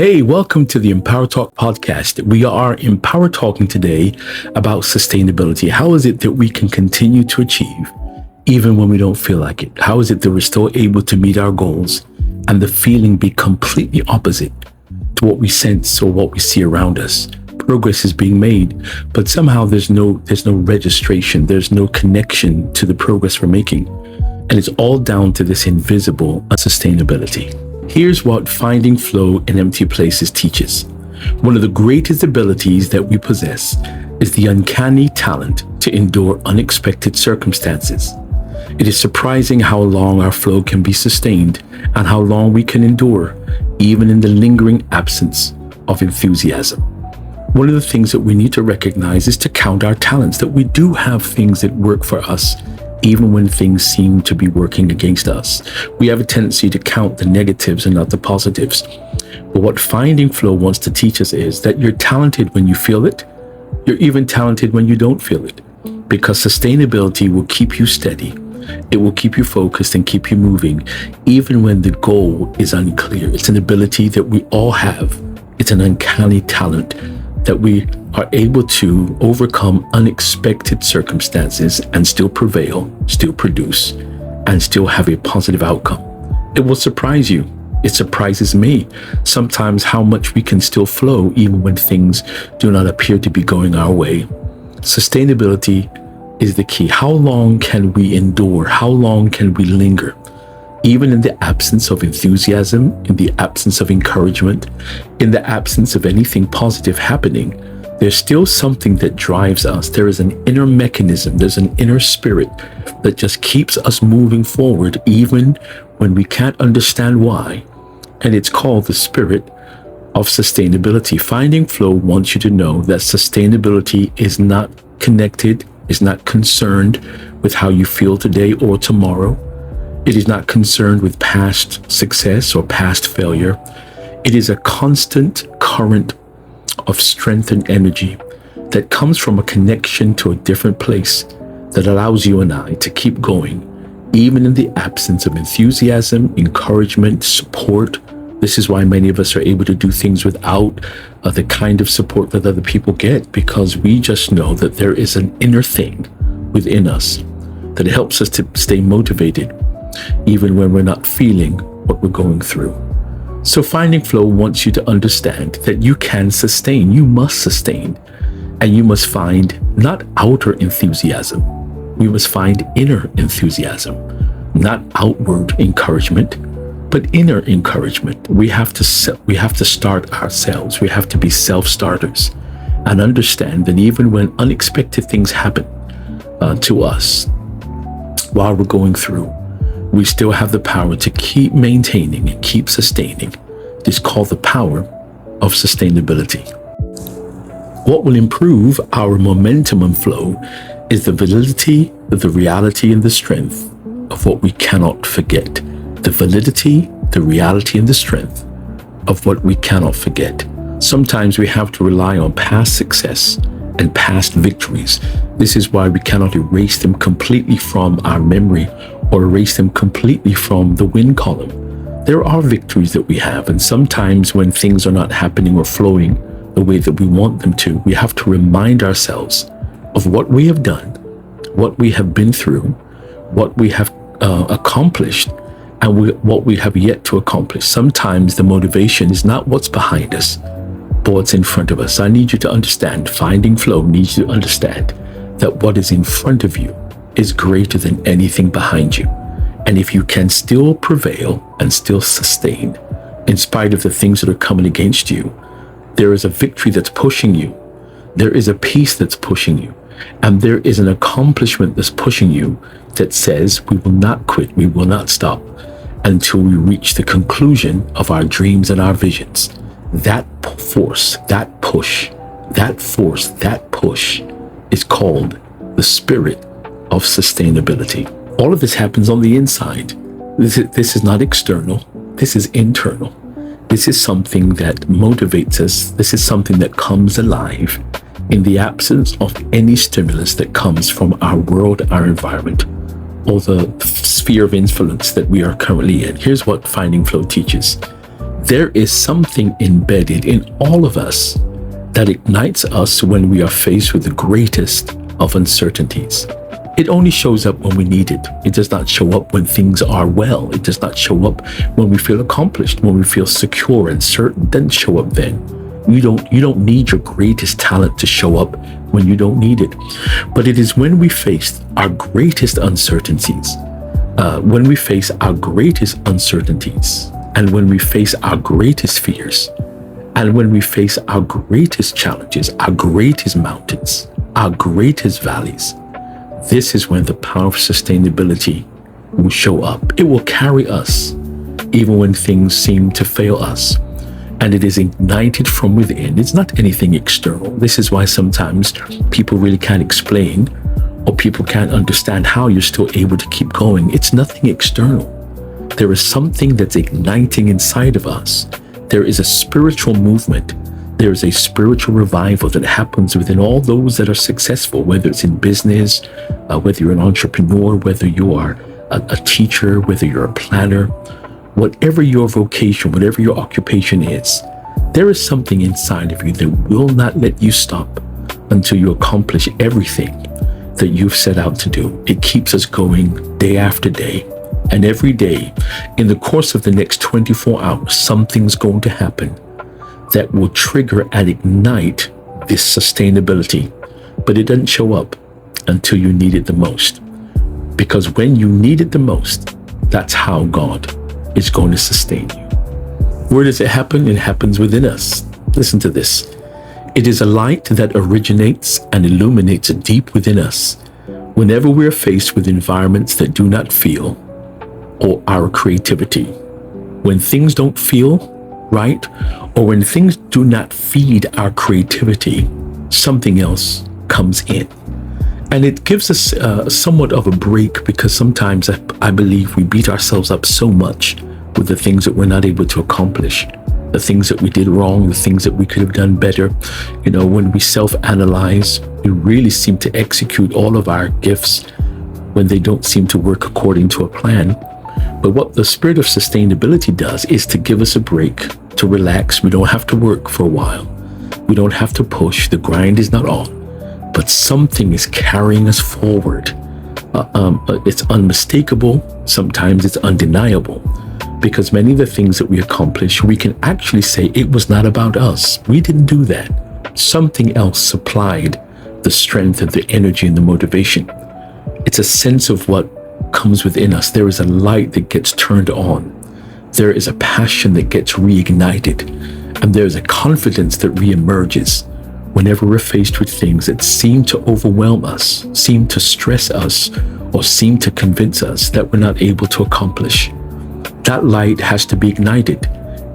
Hey, welcome to the EMPOWERTalk podcast. We are talking today about sustainability. How is it that we can continue to achieve even when we don't feel like it? How is it that we're still able to meet our goals and the feeling be completely opposite to what we sense or what we see around us? Progress is being made, but somehow there's no registration. There's no connection to the progress we're making. And it's all down to this invisible unsustainability. Here's what finding flow in empty places teaches. One of the greatest abilities that we possess is the uncanny talent to endure unexpected circumstances. It is surprising how long our flow can be sustained and how long we can endure, even in the lingering absence of enthusiasm. One of the things that we need to recognize is to count our talents, that we do have things that work for us even when things seem to be working against us. We have a tendency to count the negatives and not the positives. But what finding flow wants to teach us is that you're talented when you feel it. You're even talented when you don't feel it, because sustainability will keep you steady. It will keep you focused and keep you moving, even when the goal is unclear. It's an ability that we all have. It's an uncanny talent that we are able to overcome unexpected circumstances and still prevail, still produce, and still have a positive outcome. It will surprise you. It surprises me sometimes how much we can still flow even when things do not appear to be going our way. Sustainability is the key. How long can we endure? How long can we linger? Even in the absence of enthusiasm, in the absence of encouragement, in the absence of anything positive happening, there's still something that drives us. There is an inner mechanism, there's an inner spirit that just keeps us moving forward even when we can't understand why. And it's called the spirit of sustainability. Finding flow wants you to know that sustainability is not connected, is not concerned with how you feel today or tomorrow. It is not concerned with past success or past failure. It is a constant current of strength and energy that comes from a connection to a different place that allows you and I to keep going, even in the absence of enthusiasm, encouragement, support. This is why many of us are able to do things without the kind of support that other people get, because we just know that there is an inner thing within us that helps us to stay motivated even when we're not feeling what we're going through. So finding flow wants you to understand that you can sustain, you must sustain, and you must find not outer enthusiasm. We must find inner enthusiasm, not outward encouragement, but inner encouragement. We have to start ourselves. We have to be self-starters and understand that even when unexpected things happen to us while we're going through, we still have the power to keep maintaining and keep sustaining. It is called the power of sustainability. What will improve our momentum and flow is the validity, the reality, and the strength of what we cannot forget. The validity, the reality, and the strength of what we cannot forget. Sometimes we have to rely on past success and past victories. This is why we cannot erase them completely from our memory or erase them completely from the win column. There are victories that we have, and sometimes when things are not happening or flowing the way that we want them to, we have to remind ourselves of what we have done, what we have been through, what we have accomplished, and what we have yet to accomplish. Sometimes the motivation is not what's behind us, but what's in front of us. I need you to understand, finding flow needs you to understand that what is in front of you is greater than anything behind you. And if you can still prevail and still sustain in spite of the things that are coming against you, there is a victory that's pushing you. There is a peace that's pushing you. And there is an accomplishment that's pushing you that says we will not quit, we will not stop until we reach the conclusion of our dreams and our visions. That force, that push, that force, that push is called the spirit of sustainability. All of this happens on the inside. This is not external. This is internal. This is something that motivates us. This is something that comes alive in the absence of any stimulus that comes from our world, our environment, or the sphere of influence that we are currently in. Here's what Finding Flow teaches. There is something embedded in all of us that ignites us when we are faced with the greatest of uncertainties. It only shows up when we need it. It does not show up when things are well. It does not show up when we feel accomplished, when we feel secure and certain. It doesn't show up then. You don't need your greatest talent to show up when you don't need it. But it is when we face our greatest uncertainties, when we face our greatest uncertainties, and when we face our greatest fears, and when we face our greatest challenges, our greatest mountains, our greatest valleys, this is when the power of sustainability will show up. It will carry us even when things seem to fail us. And it is ignited from within. It's not anything external. This is why sometimes people really can't explain, or people can't understand how you're still able to keep going. It's nothing external. There is something that's igniting inside of us. There is a spiritual movement. There is a spiritual revival that happens within all those that are successful, whether it's in business, whether you're an entrepreneur, whether you are a teacher, whether you're a planner, whatever your vocation, whatever your occupation is, there is something inside of you that will not let you stop until you accomplish everything that you've set out to do. It keeps us going day after day. And every day, in the course of the next 24 hours, something's going to happen that will trigger and ignite this sustainability. But it doesn't show up until you need it the most. Because when you need it the most, that's how God is going to sustain you. Where does it happen? It happens within us. Listen to this. It is a light that originates and illuminates deep within us whenever we are faced with environments that do not feel or our creativity. When things don't feel right, or when things do not feed our creativity, something else comes in. And it gives us somewhat of a break, because sometimes I believe we beat ourselves up so much with the things that we're not able to accomplish, the things that we did wrong, the things that we could have done better. You know, when we self-analyze, we really seem to execute all of our gifts when they don't seem to work according to a plan. But what the spirit of sustainability does is to give us a break, to relax. We don't have to work for a while. We don't have to push. The grind is not on, but something is carrying us forward. It's unmistakable. Sometimes it's undeniable, because many of the things that we accomplish, we can actually say it was not about us. We didn't do that. Something else supplied the strength and the energy and the motivation. It's a sense of what comes within us. There is a light that gets turned on. There is a passion that gets reignited. And there is a confidence that reemerges whenever we're faced with things that seem to overwhelm us, seem to stress us, or seem to convince us that we're not able to accomplish. That light has to be ignited,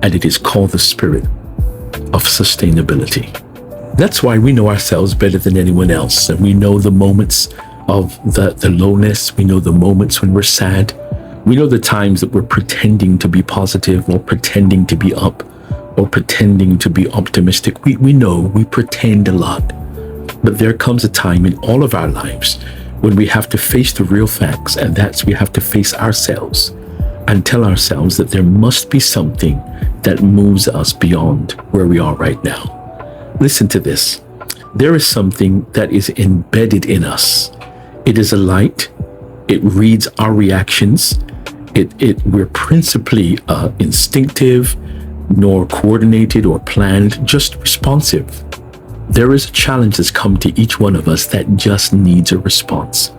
and it is called the spirit of sustainability. That's why we know ourselves better than anyone else, and we know the moments of the lowness. We know the moments when we're sad. We know the times that we're pretending to be positive, or pretending to be up, or pretending to be optimistic. We know we pretend a lot. But there comes a time in all of our lives when we have to face the real facts, and that's we have to face ourselves and tell ourselves that there must be something that moves us beyond where we are right now. Listen to this. There is something that is embedded in us. It is a light. It reads our reactions. We're principally instinctive, nor coordinated or planned, just responsive. There is a challenge that's come to each one of us that just needs a response.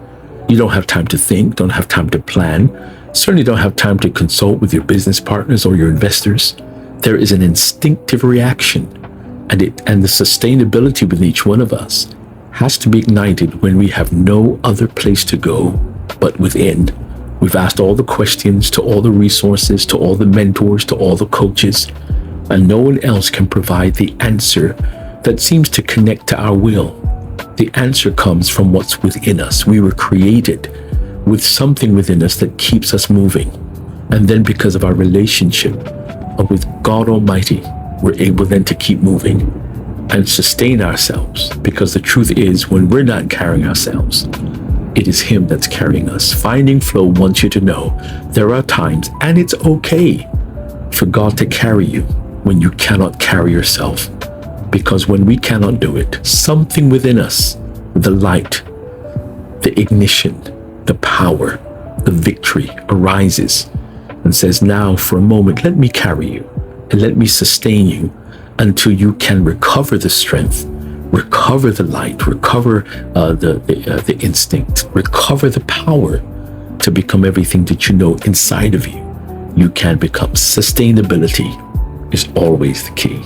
You don't have time to think, don't have time to plan, certainly don't have time to consult with your business partners or your investors. There is an instinctive reaction, and the sustainability within each one of us has to be ignited when we have no other place to go but within. We've asked all the questions to all the resources, to all the mentors, to all the coaches, and no one else can provide the answer that seems to connect to our will. The answer comes from what's within us. We were created with something within us that keeps us moving. And then because of our relationship with God Almighty, we're able then to keep moving and sustain ourselves, because the truth is, when we're not carrying ourselves, it is Him that's carrying us. Finding Flow wants you to know there are times, and it's okay for God to carry you when you cannot carry yourself. Because when we cannot do it, something within us, the light, the ignition, the power, the victory arises and says, now for a moment, let me carry you and let me sustain you until you can recover the strength, recover the light, recover the instinct, recover the power to become everything that you know inside of you. You can become. Sustainability is always the key.